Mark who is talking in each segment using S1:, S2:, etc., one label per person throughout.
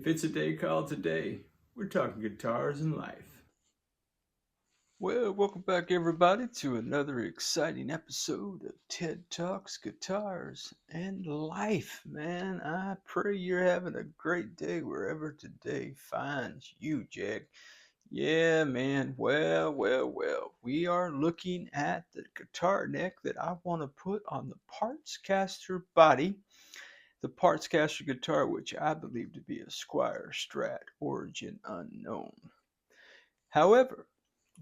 S1: If it's a day called today, we're talking guitars and life.
S2: Well, welcome back, everybody, to another exciting episode of TED Talks Guitars and Life. Man, I pray you're having a great day wherever today finds you, Jack. Yeah, man. Well. We are looking at the guitar neck that I want to put on the Partscaster body. The Partscaster guitar, which I believe to be a Squier Strat, origin unknown. However,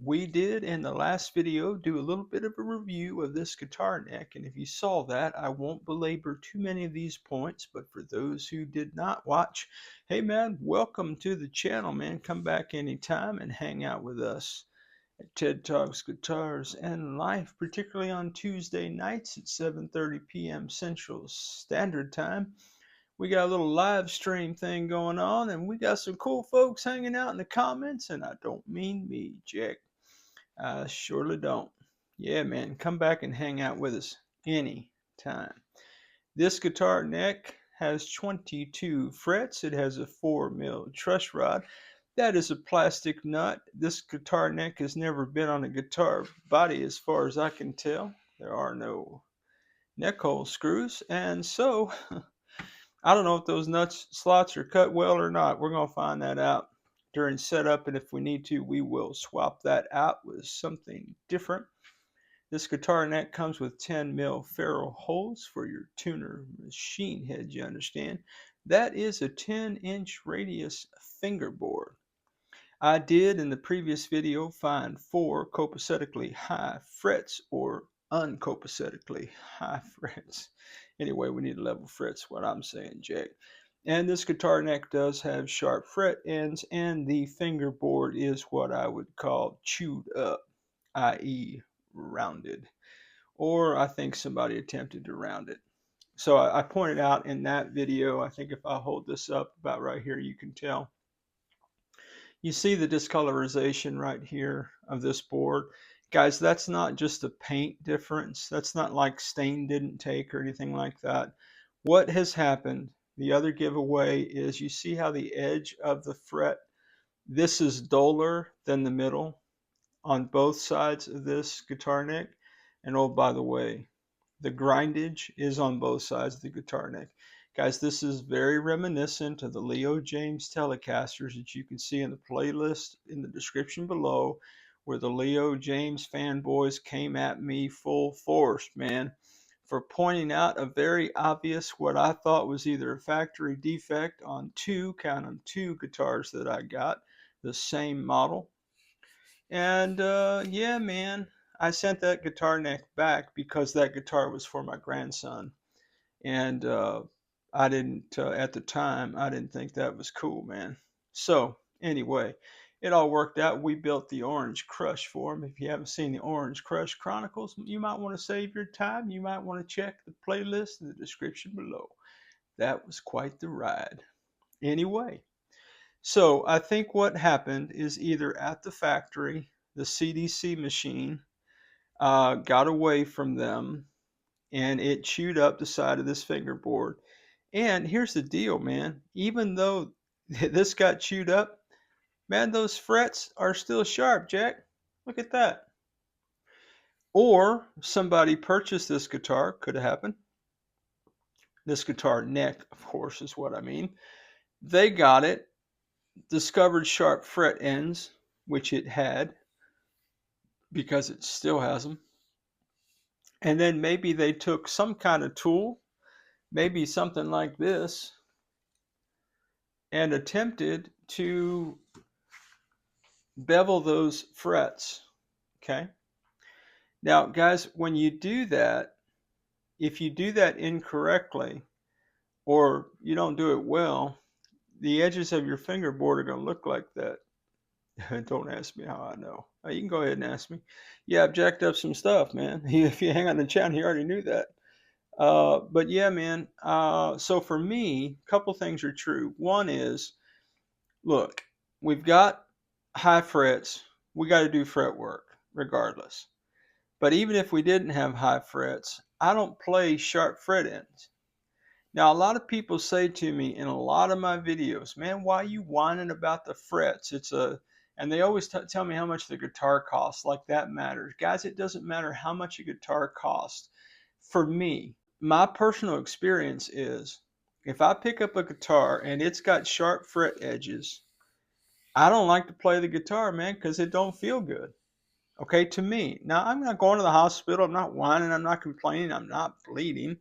S2: we did in the last video do a little bit of a review of this guitar neck, and if you saw that, I won't belabor too many of these points, but for those who did not watch, hey man, welcome to the channel, man. Come back anytime and hang out with us at TED Talks Guitars and Life, particularly on Tuesday nights at 7:30 p.m. Central Standard Time. We got a little live stream thing going on, and we got some cool folks hanging out in the comments, and I don't mean me, Jack. I surely don't. Yeah, man, come back and hang out with us any time. This guitar neck has 22 frets. It has a 4mm truss rod. That is a plastic nut. This guitar neck has never been on a guitar body as far as I can tell. There are no neck hole screws, and so I don't know if those nuts slots are cut well or not. We're going to find that out during setup, and if we need to, we will swap that out with something different. This guitar neck comes with 10mm ferrule holes for your tuner machine head, you understand. That is a 10-inch radius fingerboard. I did in the previous video find 4 copacetically high frets, or uncopacetically high frets. Anyway, we need level frets, what I'm saying, Jack. And this guitar neck does have sharp fret ends, and the fingerboard is what I would call chewed up, i.e. rounded. Or I think somebody attempted to round it. So I pointed out in that video, I think if I hold this up about right here, you can tell. You see the discolorization right here of this board. Guys, that's not just a paint difference. That's not like stain didn't take or anything like that. What has happened, the other giveaway, is you see how the edge of the fret, this is duller than the middle on both sides of this guitar neck. And oh, by the way, the grindage is on both sides of the guitar neck. Guys, this is very reminiscent of the Leo James Telecasters that you can see in the playlist in the description below, where the Leo James fanboys came at me full force, man, for pointing out a very obvious, what I thought was either a factory defect on count them, two guitars that I got, the same model. And yeah, man, I sent that guitar neck back because that guitar was for my grandson. And I didn't, at the time, I didn't think that was cool, man. So anyway, it all worked out. We built the Orange Crush for him. If you haven't seen the Orange Crush Chronicles, you might want to save your time. You might want to check the playlist in the description below. That was quite the ride. Anyway, so I think what happened is either at the factory, the CDC machine got away from them and it chewed up the side of this fingerboard. And here's the deal, man. Even though this got chewed up, man, those frets are still sharp, Jack. Look at that. Or somebody purchased this guitar, could have happened. This guitar neck, of course, is what I mean. They got it, discovered sharp fret ends, which it had, because it still has them. And then maybe they took some kind of tool, maybe something like this, and attempted to bevel those frets. Okay. Now, guys, when you do that, if you do that incorrectly or you don't do it well, the edges of your fingerboard are going to look like that. Don't ask me how I know. You can go ahead and ask me. Yeah, I've jacked up some stuff, man. If you hang on the channel, you already knew that. But yeah, man. So for me, a couple things are true. One is, look, we've got high frets. We got to do fretwork regardless. But even if we didn't have high frets, I don't play sharp fret ends. Now, a lot of people say to me in a lot of my videos, man, why are you whining about the frets? And they always tell me how much the guitar costs, like that matters. Guys, it doesn't matter how much a guitar costs. For me, my personal experience is if I pick up a guitar and it's got sharp fret edges, I don't like to play the guitar, man, because it don't feel good. Okay, to me. Now, I'm not going to the hospital. I'm not whining. I'm not complaining. I'm not bleeding.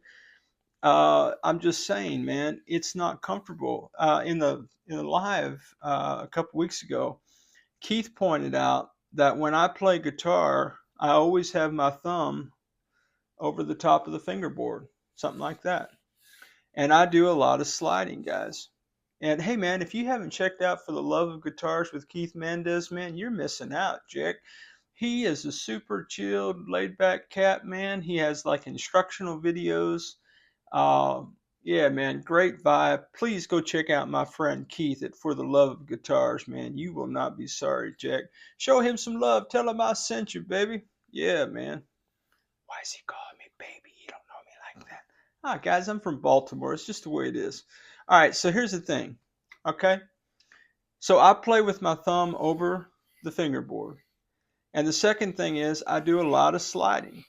S2: I'm just saying, man, it's not comfortable. In the live a couple weeks ago, Keith pointed out that when I play guitar, I always have my thumb over the top of the fingerboard, something like that. And I do a lot of sliding, guys. And hey, man, if you haven't checked out For the Love of Guitars with Keith Mendez, man, you're missing out, Jack. He is a super chilled, laid back cat, man. He has like instructional videos. Yeah, man, great vibe. Please go check out my friend Keith at For the Love of Guitars, man. You will not be sorry, Jack. Show him some love. Tell him I sent you, baby. Yeah, man. Why is he calling me baby? He don't know me like that. Ah, guys, I'm from Baltimore. It's just the way it is. All right, so here's the thing. Okay? So I play with my thumb over the fingerboard. And the second thing is I do a lot of sliding.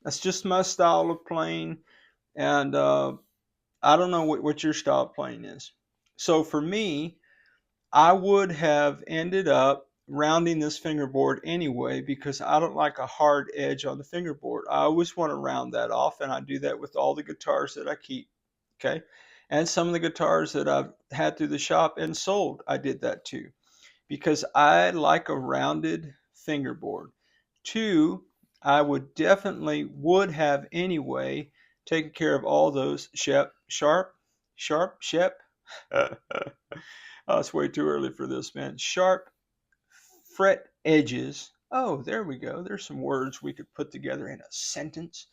S2: That's just my style of playing. And I don't know what your style of playing is. So for me, I would have ended up rounding this fingerboard anyway because I don't like a hard edge on the fingerboard. I always want to round that off, and I do that with all the guitars that I keep. Okay. And some of the guitars that I've had through the shop and sold, I did that too because I like a rounded fingerboard. Two, I would have anyway taken care of all those sharp. Oh, it's way too early for this, man. Sharp fret edges. Oh, there we go. There's some words we could put together in a sentence.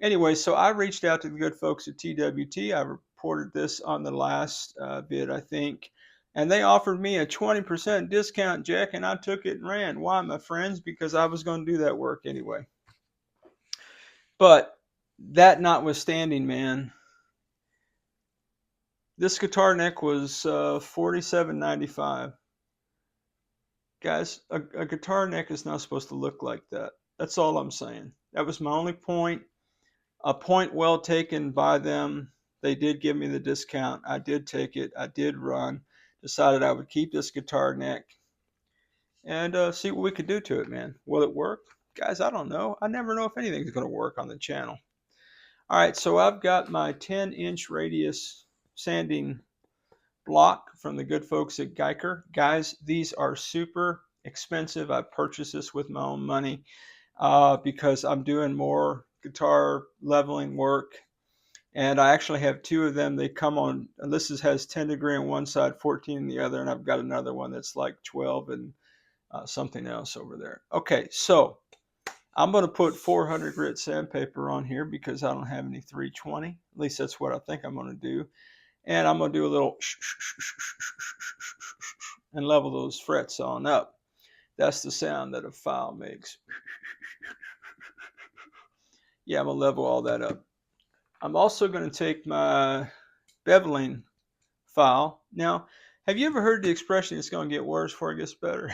S2: Anyway, so I reached out to the good folks at TWT. I reported this on the last vid, I think. And they offered me a 20% discount, Jack, and I took it and ran. Why, my friends? Because I was going to do that work anyway. But that notwithstanding, man, this guitar neck was $47.95. Guys, a guitar neck is not supposed to look like that. That's all I'm saying. That was my only point. A point well taken by them. They did give me the discount. I did take it. I did run. Decided I would keep this guitar neck and see what we could do to it, man. Will it work? Guys, I don't know. I never know if anything's going to work on the channel. All right, so I've got my 10-inch radius sanding block from the good folks at Guyker. Guys, these are super expensive. I purchased this with my own money because I'm doing more guitar leveling work. And I actually have two of them. They come on, and this has 10 degree on one side, 14 on the other, and I've got another one that's like 12 and something else over there. Okay, so I'm going to put 400 grit sandpaper on here because I don't have any 320. At least that's what I think I'm going to do. And I'm going to do a little and level those frets on up. That's the sound that a file makes. Yeah, I'm going to level all that up. I'm also going to take my beveling file. Now, have you ever heard the expression, it's going to get worse before it gets better?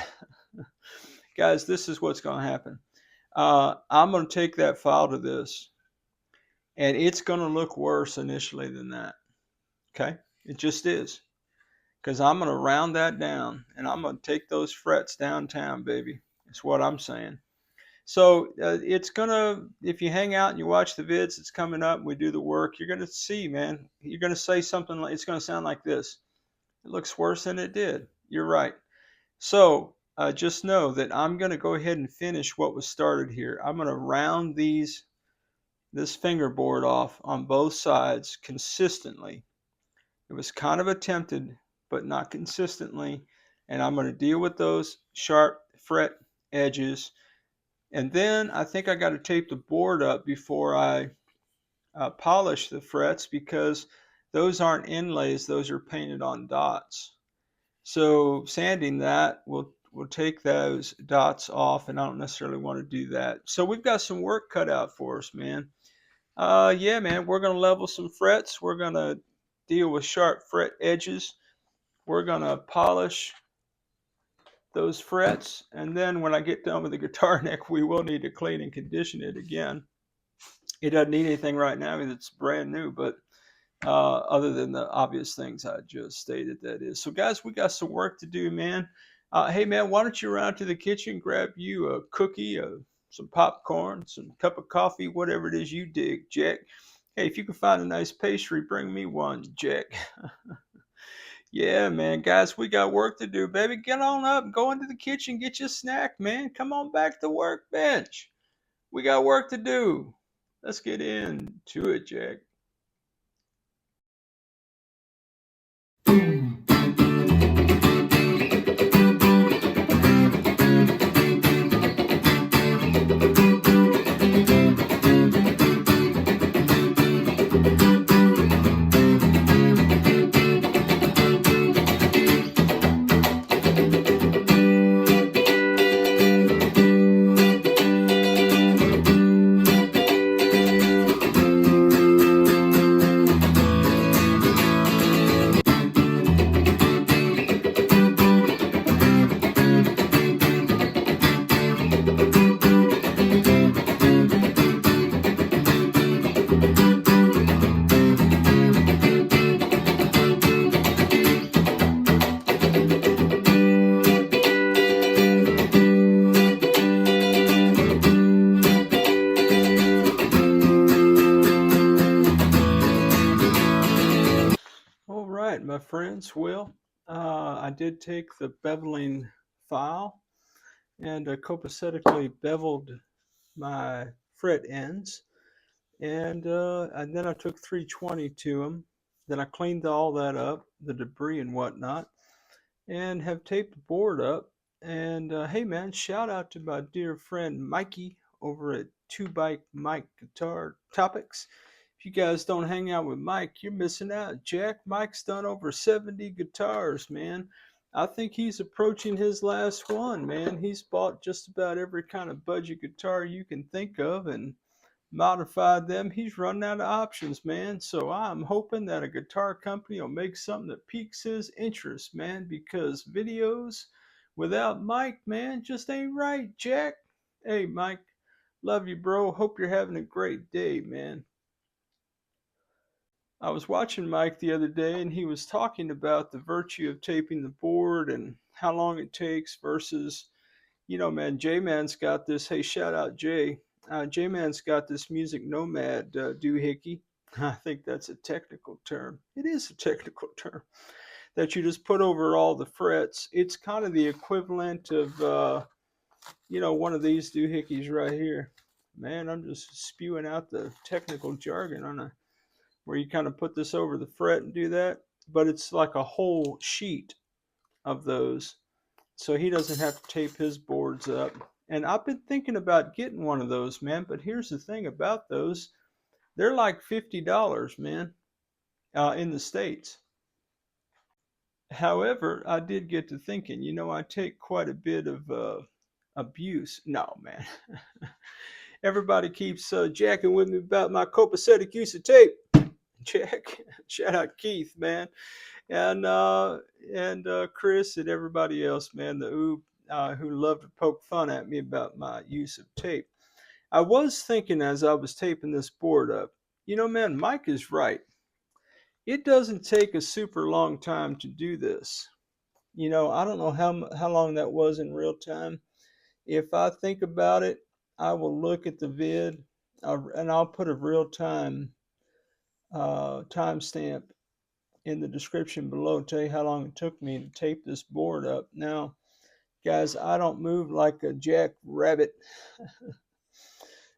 S2: Guys, this is what's going to happen. I'm going to take that file to this, and it's going to look worse initially than that. Okay? It just is. Because I'm going to round that down, and I'm going to take those frets downtown, baby. That's what I'm saying. So it's going to, if you hang out and you watch the vids, it's coming up, and we do the work, you're going to see, man. You're going to say something like, it's going to sound like this. It looks worse than it did. You're right. So just know that I'm going to go ahead and finish what was started here. I'm going to round this fingerboard off on both sides consistently. It was kind of attempted, but not consistently. And I'm going to deal with those sharp fret edges. And then I think I got to tape the board up before I polish the frets because those aren't inlays. Those are painted on dots. So sanding that will take those dots off, and I don't necessarily want to do that. So we've got some work cut out for us, man. Yeah, man, we're gonna level some frets. We're gonna deal with sharp fret edges. We're gonna polish those frets, and then when I get done with the guitar neck, we will need to clean and condition it again. It doesn't need anything right now because it's brand new, but other than the obvious things I just stated, that is. So, guys, we got some work to do, man. Hey, man, why don't you run out to the kitchen, grab you a cookie, some popcorn, some cup of coffee, whatever it is you dig, Jack. Hey, if you can find a nice pastry, bring me one, Jack. Yeah, man, guys, we got work to do, baby. Get on up, go into the kitchen, get your snack, man. Come on back to workbench. We got work to do. Let's get into it, Jack. All right, my friends. Well, I did take the beveling file and copacetically beveled my fret ends, and then I took 320 to them. Then I cleaned all that up, the debris and whatnot, and have taped the board up. And hey, man, shout out to my dear friend Mikey over at Two Bike Mike Guitar Topics. If you guys don't hang out with Mike, you're missing out. Jack, Mike's done over 70 guitars, man. I think he's approaching his last one, man. He's bought just about every kind of budget guitar you can think of and modified them. He's running out of options, man. So I'm hoping that a guitar company will make something that piques his interest, man, because videos without Mike, man, just ain't right, Jack. Hey, Mike, love you, bro. Hope you're having a great day, man. I was watching Mike the other day, and he was talking about the virtue of taping the board and how long it takes versus, man, J-Man's got this. Hey, shout out Jay. J-Man's got this Music Nomad doohickey. I think that's a technical term. It is a technical term that you just put over all the frets. It's kind of the equivalent of, one of these doohickeys right here. Man, I'm just spewing out the technical jargon on a where you kind of put this over the fret and do that, but it's like a whole sheet of those, so he doesn't have to tape his boards up. And I've been thinking about getting one of those, man, but here's the thing about those. They're like $50, man, in the States. However, I did get to thinking, I take quite a bit of abuse. No, man. Everybody keeps jacking with me about my copacetic use of tape. Jack, shout out Keith, man, and Chris and everybody else, man, the oob who love to poke fun at me about my use of tape. I was thinking as I was taping this board up, man, Mike is right. It doesn't take a super long time to do this. I don't know how long that was in real time. If I think about it, I will look at the vid and I'll put a real time timestamp in the description below, tell you how long it took me to tape this board up. Now, guys, I don't move like a jackrabbit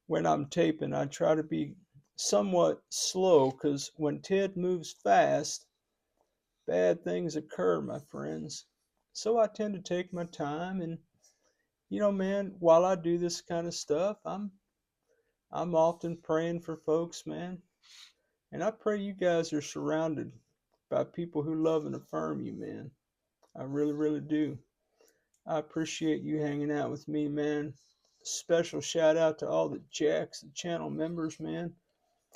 S2: when I'm taping. I try to be somewhat slow because when Ted moves fast, bad things occur, my friends. So I tend to take my time, and man, while I do this kind of stuff, I'm often praying for folks, man. And I pray you guys are surrounded by people who love and affirm you, man. I really, really do. I appreciate you hanging out with me, man. Special shout out to all the Jacks, the channel members, man.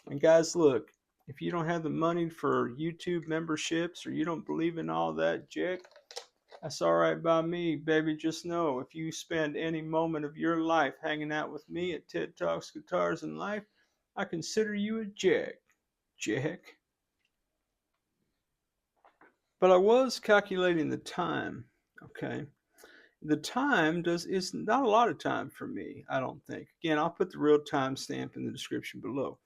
S2: And guys, look, if you don't have the money for YouTube memberships or you don't believe in all that, Jack, that's all right by me, baby. Just know if you spend any moment of your life hanging out with me at TED Talks, Guitars, and Life, I consider you a Jack. Jack. But I was calculating the time, okay? The time is not a lot of time for me, I don't think. Again, I'll put the real time stamp in the description below.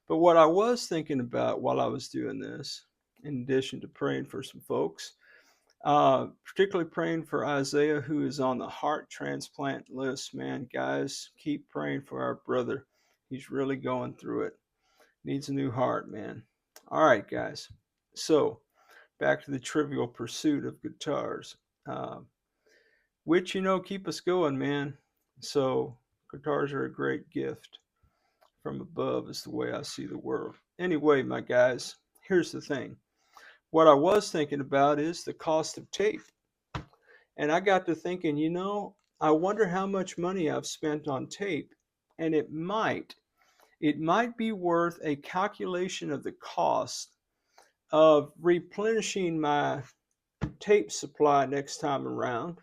S2: But what I was thinking about while I was doing this, in addition to praying for some folks, particularly praying for Isaiah, who is on the heart transplant list, man, guys, keep praying for our brother. He's really going through it. Needs a new heart, man. All right, guys. So back to the trivial pursuit of guitars, which, keep us going, man. So guitars are a great gift from above is the way I see the world. Anyway, my guys, here's the thing. What I was thinking about is the cost of tape. And I got to thinking, I wonder how much money I've spent on tape. And it might be worth a calculation of the cost of replenishing my tape supply next time around.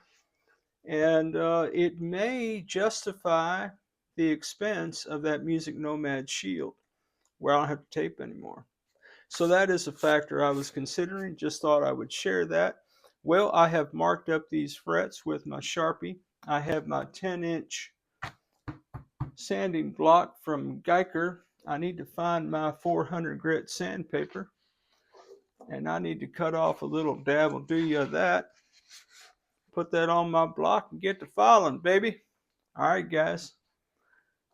S2: And it may justify the expense of that Music Nomad Shield, where I don't have to tape anymore. So that is a factor I was considering. Just thought I would share that. Well, I have marked up these frets with my Sharpie. I have my 10-inch sanding block from Guyker. I need to find my 400 grit sandpaper. And I need to cut off a little dab will do you of that. Put that on my block and get to filing, baby. All right, guys.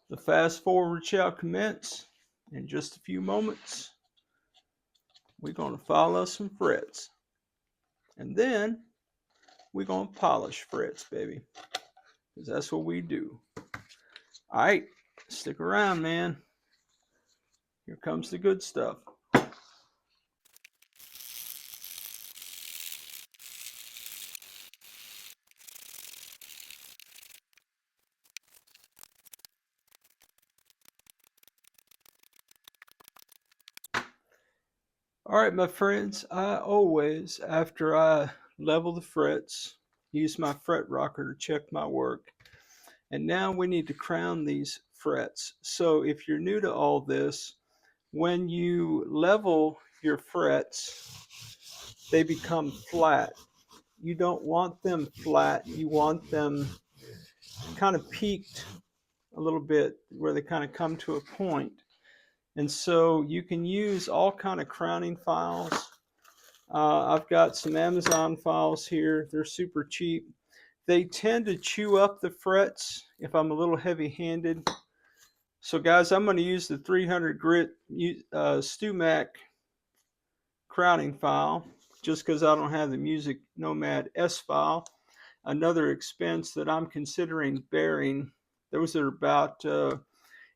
S2: The fast forward shall commence in just a few moments. We're going to file us some frets. And then we're going to polish frets, baby. Because that's what we do. All right. Stick around, man. Here comes the good stuff. All right, my friends, I always, after I level the frets, use my fret rocker to check my work. And now we need to crown these frets. So if you're new to all this, when you level your frets, they become flat. You don't want them flat. You want them kind of peaked a little bit where they kind of come to a point. And so you can use all kind of crowning files. I've got some Amazon files here. They're super cheap. They tend to chew up the frets if I'm a little heavy-handed. So guys, I'm going to use the 300 grit StewMac crowning file just because I don't have the Music Nomad S file. Another expense that I'm considering bearing. Those are about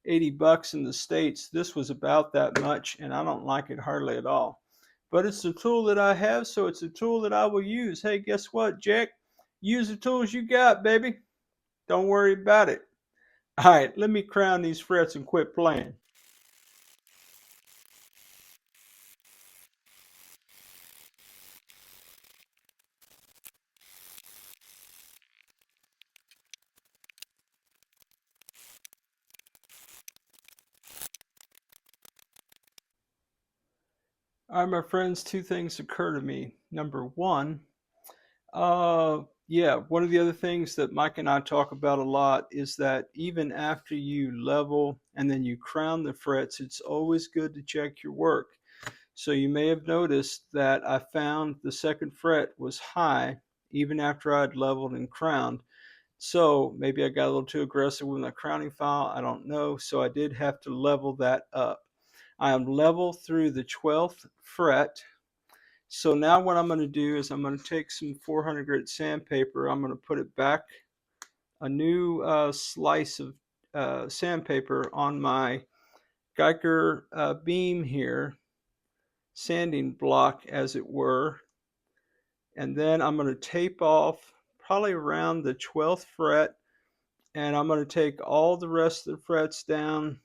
S2: $80 in the States. This was about that much, and I don't like it hardly at all. But it's the tool that I have, so it's a tool that I will use. Hey, guess what, Jack? Use the tools you got, baby. Don't worry about it. All right, let me crown these frets and quit playing. All right, my friends, two things occur to me. Number one, one of the other things that Mike and I talk about a lot is that even after you level and then you crown the frets, it's always good to check your work. So you may have noticed that I found the second fret was high even after I'd leveled and crowned. So maybe I got a little too aggressive with my crowning file. I don't know. So I did have to level that up. I am level through the 12th fret. So now what I'm going to do is I'm going to take some 400 grit sandpaper. I'm going to put it back, a new slice of sandpaper on my Guyker beam here, sanding block as it were. And then I'm going to tape off probably around the 12th fret. And I'm going to take all the rest of the frets down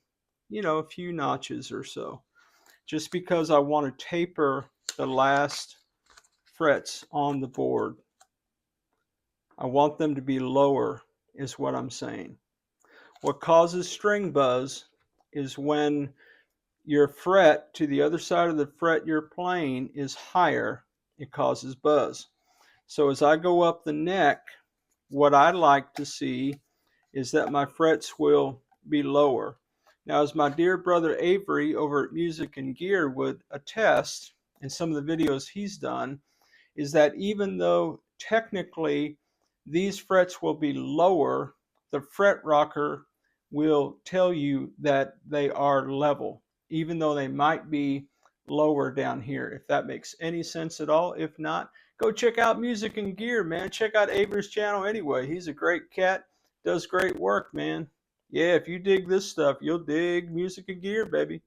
S2: you know, a few notches or so, just because I want to taper the last frets on the board. I want them to be lower, is what I'm saying. What causes string buzz is when your fret to the other side of the fret you're playing is higher, it causes buzz. So as I go up the neck, what I like to see is that my frets will be lower. Now, as my dear brother Avery over at MusicNGear would attest in some of the videos he's done, is that even though technically these frets will be lower, the fret rocker will tell you that they are level, even though they might be lower down here, if that makes any sense at all. If not, go check out MusicNGear, man. Check out Avery's channel anyway. He's a great cat, does great work, man. Yeah, if you dig this stuff, you'll dig MusicNGear, baby.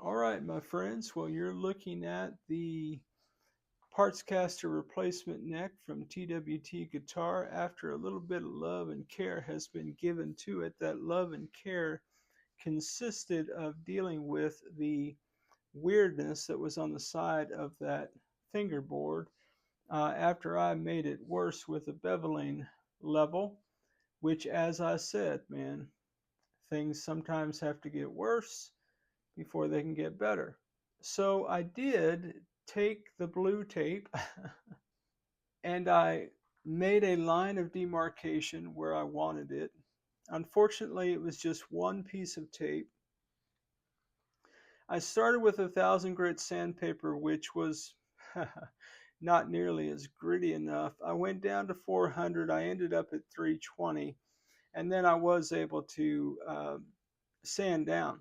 S2: All right, my friends. Well, you're looking at the Partscaster replacement neck from TWT Guitar. After a little bit of love and care has been given to it, that love and care consisted of dealing with the weirdness that was on the side of that fingerboard after I made it worse with a beveling level, which, as I said, man, things sometimes have to get worse before they can get better. So I did take the blue tape and I made a line of demarcation where I wanted it. Unfortunately, it was just one piece of tape. I started with 1,000 grit sandpaper, which was not nearly as gritty enough. I went down to 400. I ended up at 320, and then I was able to sand down.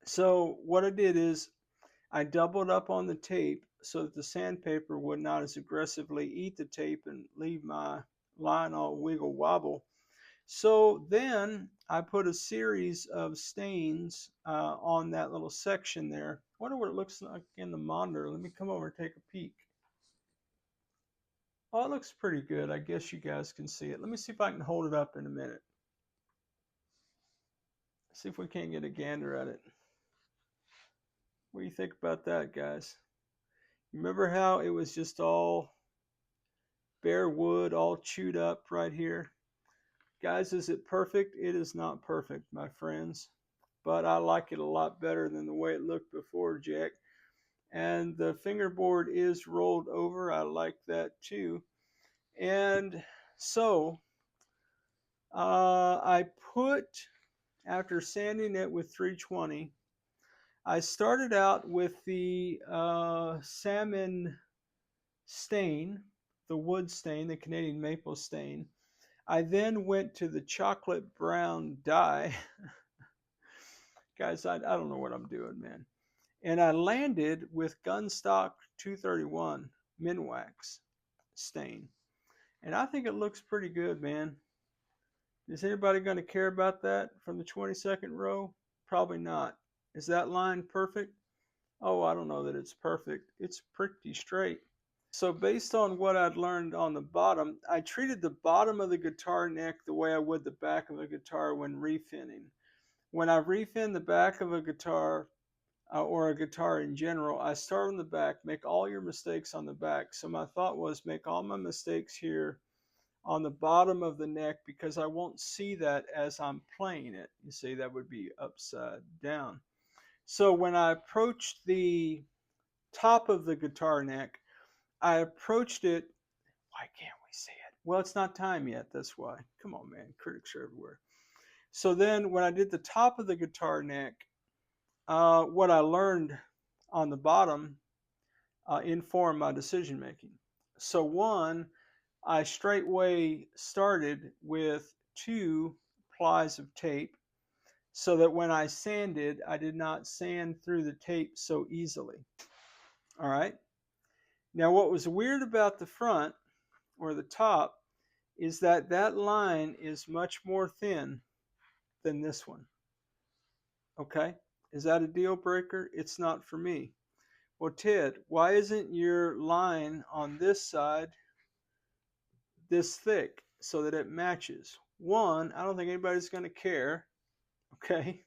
S2: So what I did is I doubled up on the tape so that the sandpaper would not as aggressively eat the tape and leave my line all wiggle wobble. So then I put a series of stains on that little section there. I wonder what it looks like in the monitor. Let me come over and take a peek. Oh, it looks pretty good. I guess you guys can see it. Let me see if I can hold it up in a minute. See if we can't get a gander at it. What do you think about that, guys? Remember how it was just all bare wood, all chewed up right here? Guys, is it perfect? It is not perfect, my friends, but I like it a lot better than the way it looked before, Jack. And the fingerboard is rolled over. I like that too. And so I put, after sanding it with 320, I started out with the salmon stain, the wood stain, the Canadian maple stain. I then went to the chocolate brown dye. Guys, I don't know what I'm doing, man. And I landed with Gunstock 231 Minwax stain. And I think it looks pretty good, man. Is anybody going to care about that from the 22nd row? Probably not. Is that line perfect? Oh, I don't know that it's perfect. It's pretty straight. So based on what I'd learned on the bottom, I treated the bottom of the guitar neck the way I would the back of a guitar when refinning. When I refin the back of a guitar, or a guitar in general, I start on the back, make all your mistakes on the back. So my thought was make all my mistakes here on the bottom of the neck because I won't see that as I'm playing it. You see, that would be upside down. So when I approached the top of the guitar neck, I approached it. Why can't we see it? Well, it's not time yet. That's why. Come on, man. Critics are everywhere. So then when I did the top of the guitar neck, what I learned on the bottom informed my decision making. So one, I straightway started with 2 plies of tape so that when I sanded, I did not sand through the tape so easily. All right. Now, what was weird about the front or the top is that that line is much more thin than this one. Okay. Is that a deal breaker? It's not for me. Well, Ted, why isn't your line on this side this thick so that it matches? One, I don't think anybody's going to care. Okay.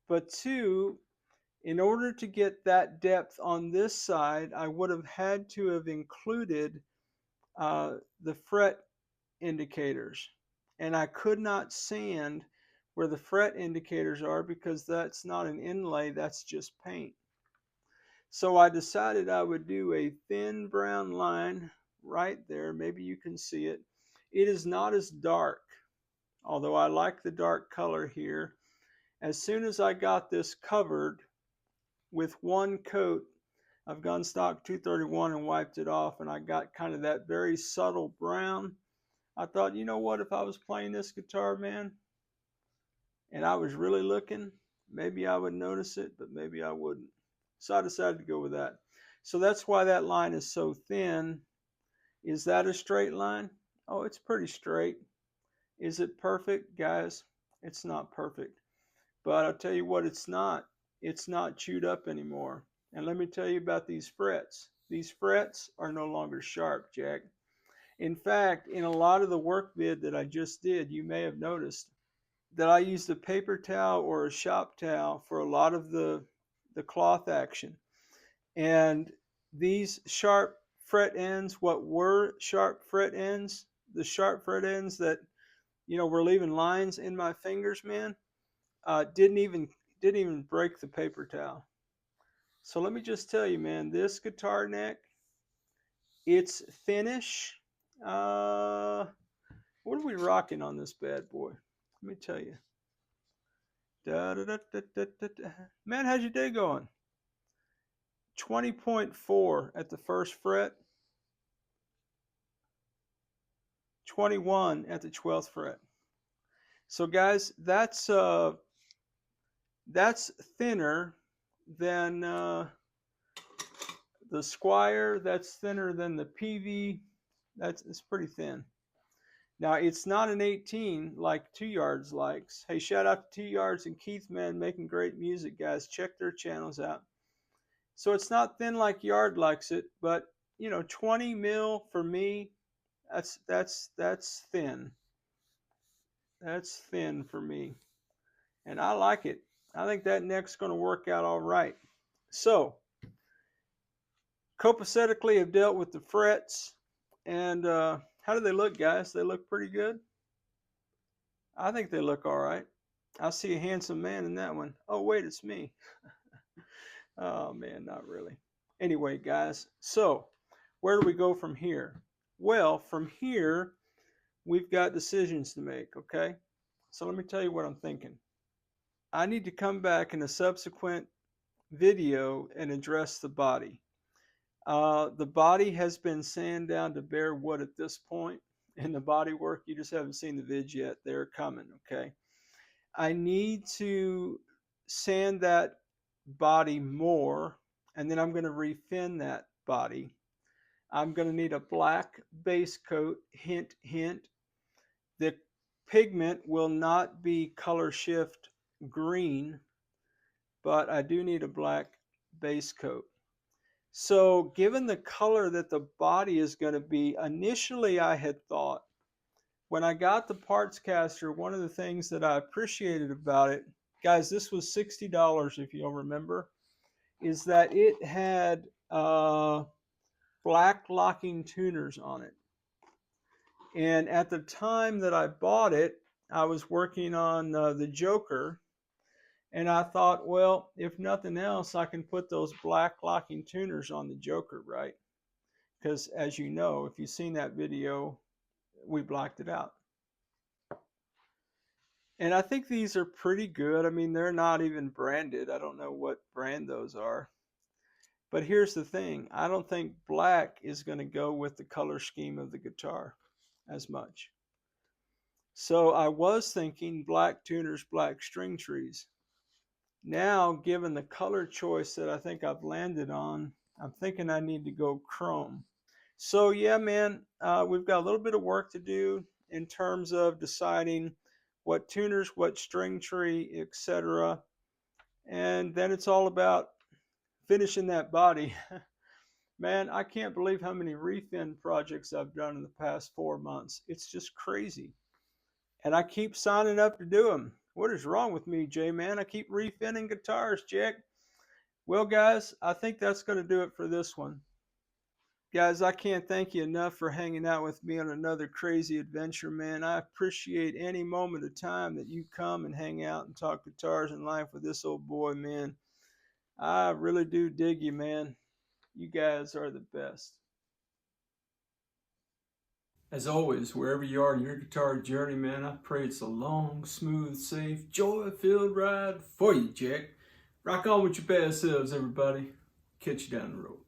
S2: But two, in order to get that depth on this side, I would have had to have included the fret indicators. And I could not sand where the fret indicators are because that's not an inlay, that's just paint. So I decided I would do a thin brown line right there. Maybe you can see it. It is not as dark, although I like the dark color here. As soon as I got this covered with one coat of Gunstock 231 and wiped it off, and I got kind of that very subtle brown, I thought, you know what, if I was playing this guitar, man, and I was really looking, maybe I would notice it, but maybe I wouldn't. So I decided to go with that. So that's why that line is so thin. Is that a straight line? Oh, it's pretty straight. Is it perfect? Guys, it's not perfect. But I'll tell you what, it's not. It's not chewed up anymore. And let me tell you about these frets. These frets are no longer sharp, Jack. In fact, in a lot of the work vid that I just did, you may have noticed that I used a paper towel or a shop towel for a lot of the cloth action. And these sharp fret ends, what were sharp fret ends, the sharp fret ends that, you know, were leaving lines in my fingers, man, didn't even break the paper towel. So let me just tell you, man, this guitar neck, it's thinnish. What are we rocking on this bad boy? Let me tell you. Man, how's your day going? 20.4 at the first fret. 21 at the 12th fret. So guys, that's thinner than the Squier. That's thinner than the PV. It's pretty thin. Now, it's not an 18 like 2 Yards likes. Hey, shout out to 2 Yards and Keith, man, making great music, guys. Check their channels out. So it's not thin like Yard likes it, but, you know, 20 mil for me, that's thin. That's thin for me. And I like it. I think that neck's going to work out all right. So, copacetically, I've dealt with the frets. And how do they look, guys? They look pretty good. I think they look all right. I see a handsome man in that one. Oh, wait, it's me. Oh, man, not really. Anyway, guys, so where do we go from here? Well, from here, we've got decisions to make, okay? So let me tell you what I'm thinking. I need to come back in a subsequent video and address the body. The body has been sanded down to bare wood at this point. In the body work, you just haven't seen the vids yet. They're coming, okay? I need to sand that body more, and then I'm going to refin that body. I'm going to need a black base coat, hint, hint. The pigment will not be color shift green, but I do need a black base coat. So given the color that the body is going to be, initially I had thought, when I got the Partscaster, one of the things that I appreciated about it, guys, this was $60 if you'll remember, is that it had black locking tuners on it. And at the time that I bought it, I was working on the Joker, and I thought, well, if nothing else, I can put those black locking tuners on the Joker, right? Because as you know, if you've seen that video, we blacked it out. And I think these are pretty good. I mean, they're not even branded. I don't know what brand those are. But here's the thing. I don't think black is going to go with the color scheme of the guitar as much. So I was thinking black tuners, black string trees. Now, given the color choice that I think I've landed on, I'm thinking I need to go chrome. So yeah, man, we've got a little bit of work to do in terms of deciding what tuners, what string tree, etc. And then it's all about finishing that body. Man, I can't believe how many refin projects I've done in the past 4 months. It's just crazy. And I keep signing up to do them. What is wrong with me, Jay, man? I keep refinning guitars, Jack. Well, guys, I think that's going to do it for this one. Guys, I can't thank you enough for hanging out with me on another crazy adventure, man. I appreciate any moment of time that you come and hang out and talk guitars and life with this old boy, man. I really do dig you, man. You guys are the best.
S1: As always, wherever you are in your guitar journey, man, I pray it's a long, smooth, safe, joy-filled ride for you, Jack. Rock on with your best selves, everybody. Catch you down the road.